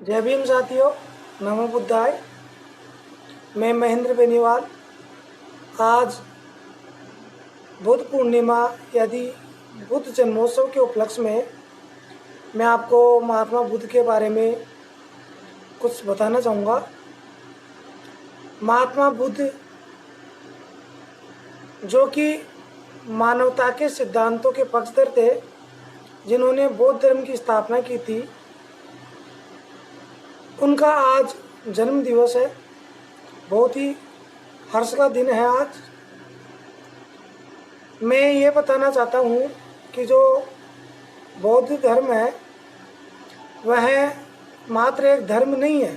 जय भीम साथियों, नमो बुद्धाय। मैं महेंद्र बेनीवाल। आज बुद्ध पूर्णिमा यदि बुद्ध जन्मोत्सव के उपलक्ष्य में मैं आपको महात्मा बुद्ध के बारे में कुछ बताना चाहूँगा। महात्मा बुद्ध जो कि मानवता के सिद्धांतों के पक्षधर थे, जिन्होंने बौद्ध धर्म की स्थापना की थी, उनका आज जन्म दिवस है। बहुत ही हर्ष का दिन है आज। मैं ये बताना चाहता हूँ कि जो बौद्ध धर्म है वह मात्र एक धर्म नहीं है,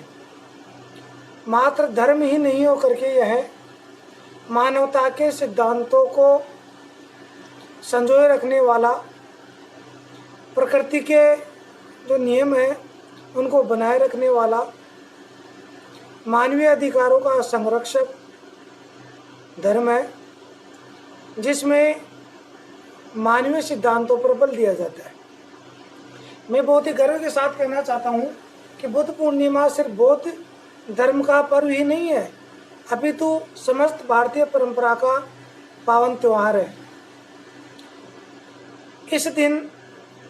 मात्र धर्म ही नहीं हो करके यह मानवता के सिद्धांतों को संजोए रखने वाला, प्रकृति के जो नियम है उनको बनाए रखने वाला, मानवीय अधिकारों का संरक्षक धर्म है, जिसमें मानवीय सिद्धांतों पर बल दिया जाता है। मैं बहुत ही गर्व के साथ कहना चाहता हूँ कि बुद्ध पूर्णिमा सिर्फ बौद्ध धर्म का पर्व ही नहीं है, अपितु समस्त भारतीय परंपरा का पावन त्यौहार है। इस दिन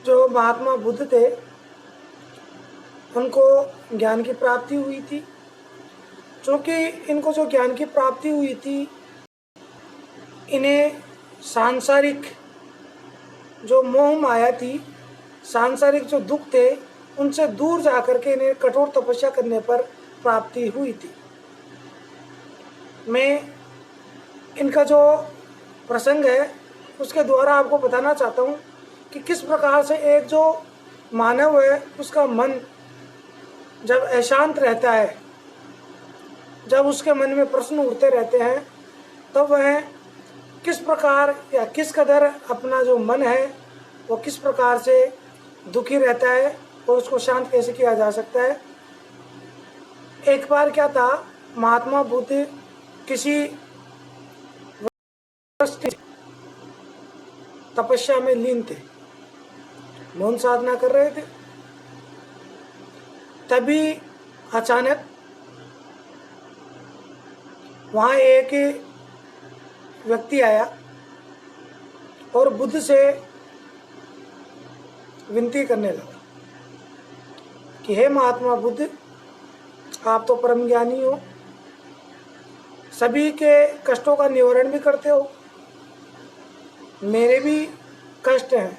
जो महात्मा बुद्ध थे उनको ज्ञान की प्राप्ति हुई थी। क्योंकि इनको जो ज्ञान की प्राप्ति हुई थी, इन्हें सांसारिक जो मोह माया थी, सांसारिक जो दुख थे, उनसे दूर जाकर के इन्हें कठोर तपस्या करने पर प्राप्ति हुई थी। मैं इनका जो प्रसंग है उसके द्वारा आपको बताना चाहता हूँ कि किस प्रकार से एक जो मानव है उसका मन जब अशांत रहता है, जब उसके मन में प्रश्न उठते रहते हैं, तब वह किस प्रकार या किस कदर अपना जो मन है वो किस प्रकार से दुखी रहता है और उसको शांत कैसे किया जा सकता है। एक बार क्या था, महात्मा बुद्ध किसी तपस्या में लीन थे, मौन साधना कर रहे थे। तभी अचानक वहाँ एक व्यक्ति आया और बुद्ध से विनती करने लगा कि हे महात्मा बुद्ध, आप तो परम ज्ञानी हो, सभी के कष्टों का निवारण भी करते हो, मेरे भी कष्ट हैं,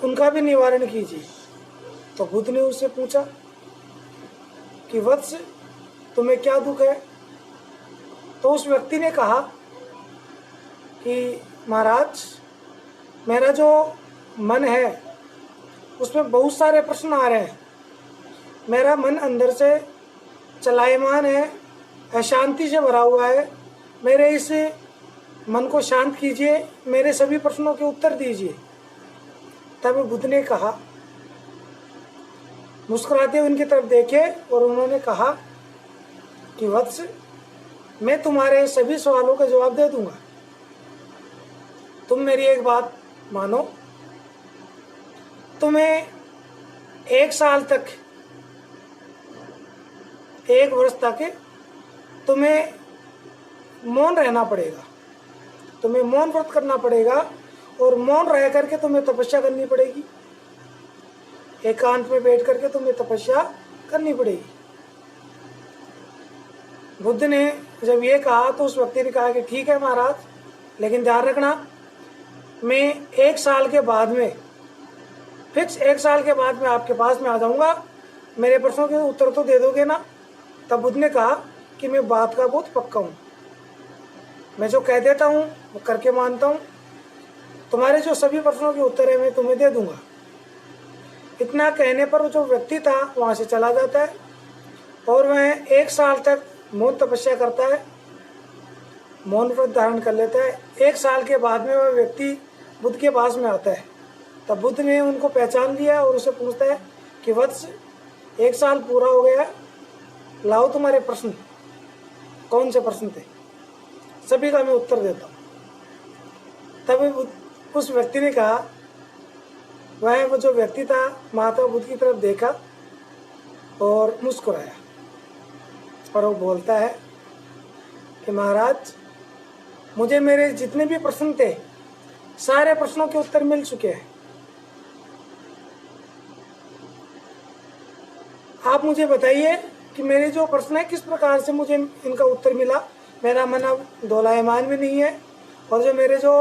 उनका भी निवारण कीजिए। तो बुद्ध ने उससे पूछा कि वत्स, तुम्हें क्या दुख है? तो उस व्यक्ति ने कहा कि महाराज, मेरा जो मन है उसमें बहुत सारे प्रश्न आ रहे हैं, मेरा मन अंदर से चलायमान है, अशांति से भरा हुआ है, मेरे इस मन को शांत कीजिए, मेरे सभी प्रश्नों के उत्तर दीजिए। तब बुद्ध ने कहा, मुस्कुराते हुए उनकी तरफ देखे और उन्होंने कहा कि वत्स, मैं तुम्हारे सभी सवालों का जवाब दे दूंगा, तुम मेरी एक बात मानो। तुम्हें 1 साल तक, 1 वर्ष तक तुम्हें मौन रहना पड़ेगा, तुम्हें मौन व्रत करना पड़ेगा और मौन रह करके तुम्हें तपस्या करनी पड़ेगी, एकांत में बैठ करके तुम्हें तपस्या करनी पड़ेगी। बुद्ध ने जब ये कहा तो उस व्यक्ति ने कहा कि ठीक है महाराज, लेकिन ध्यान रखना, मैं 1 साल के बाद में, फिक्स 1 साल के बाद मैं आपके पास में आ जाऊंगा, मेरे प्रश्नों के उत्तर तो दे दोगे ना? तब बुद्ध ने कहा कि मैं बात का बहुत पक्का हूँ, मैं जो कह देता हूँ वो करके मानता हूँ, तुम्हारे जो सभी प्रश्नों के उत्तर है मैं तुम्हें दे दूंगा। इतना कहने पर जो व्यक्ति था वहाँ से चला जाता है और वह 1 साल तक मौन तपस्या करता है, मौन व्रत धारण कर लेता है। 1 साल के बाद में वह व्यक्ति बुद्ध के पास में आता है। तब बुद्ध ने उनको पहचान लिया और उसे पूछता है कि वत्स, 1 साल पूरा हो गया, लाओ तुम्हारे प्रश्न, कौन से प्रश्न थे? सभी का मैं उत्तर देता हूँ। तब उस व्यक्ति ने कहा, वो जो व्यक्ति था महात्मा बुद्ध की तरफ देखा और मुस्कुराया और वो बोलता है कि महाराज, मुझे मेरे जितने भी प्रश्न थे सारे प्रश्नों के उत्तर मिल चुके हैं। आप मुझे बताइए कि मेरे जो प्रश्न है किस प्रकार से मुझे इनका उत्तर मिला। मेरा मन अब दोलायमान भी नहीं है और जो मेरे जो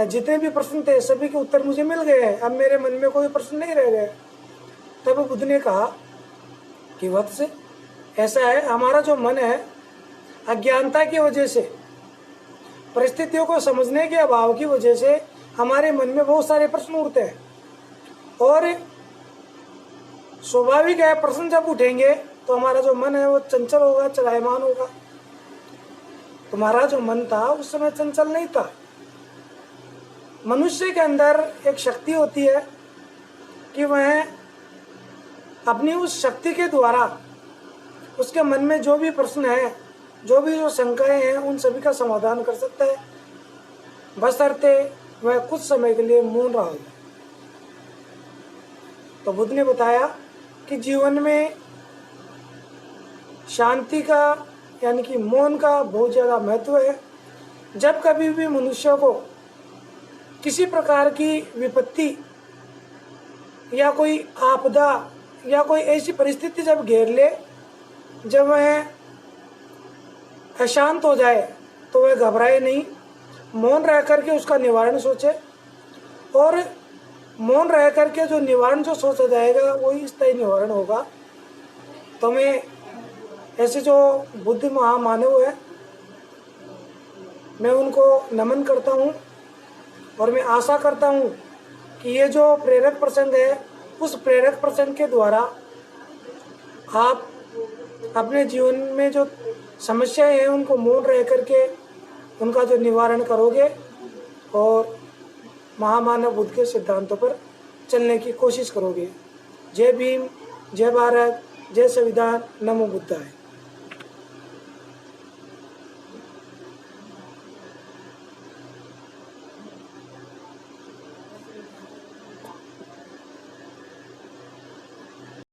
जितने भी प्रश्न थे सभी के उत्तर मुझे मिल गए हैं। अब मेरे मन में कोई प्रश्न नहीं रह गए। तब बुद्ध ने कहा कि वत्स, ऐसा है, हमारा जो मन है अज्ञानता की वजह से, परिस्थितियों को समझने के अभाव की वजह से हमारे मन में बहुत सारे प्रश्न उठते हैं और स्वाभाविक है प्रश्न जब उठेंगे तो हमारा जो मन है वो चंचल होगा, चलायमान होगा। तुम्हारा जो मन था उस समय चंचल नहीं था। मनुष्य के अंदर एक शक्ति होती है कि वह अपनी उस शक्ति के द्वारा उसके मन में जो भी प्रश्न है, जो शंकाएं हैं, उन सभी का समाधान कर सकता है, बशर्ते वह कुछ समय के लिए मौन रहा हो। तो बुद्ध ने बताया कि जीवन में शांति का यानी कि मौन का बहुत ज़्यादा महत्व है। जब कभी भी मनुष्य को किसी प्रकार की विपत्ति या कोई आपदा या कोई ऐसी परिस्थिति जब घेर ले, जब वह अशांत हो जाए तो वह घबराए नहीं, मौन रह करके उसका निवारण सोचे और मौन रह करके जो निवारण जो सोचा जाएगा वही स्थायी निवारण होगा। तो मैं ऐसे जो बुद्ध महामानव है मैं उनको नमन करता हूँ और मैं आशा करता हूँ कि ये जो प्रेरक प्रसंग है उस प्रेरक प्रसंग के द्वारा आप अपने जीवन में जो समस्याएं हैं उनको मौन रह करके उनका जो निवारण करोगे और महामानव बुद्ध के सिद्धांतों पर चलने की कोशिश करोगे। जय भीम, जय भारत, जय संविधान, नमो बुद्धाय।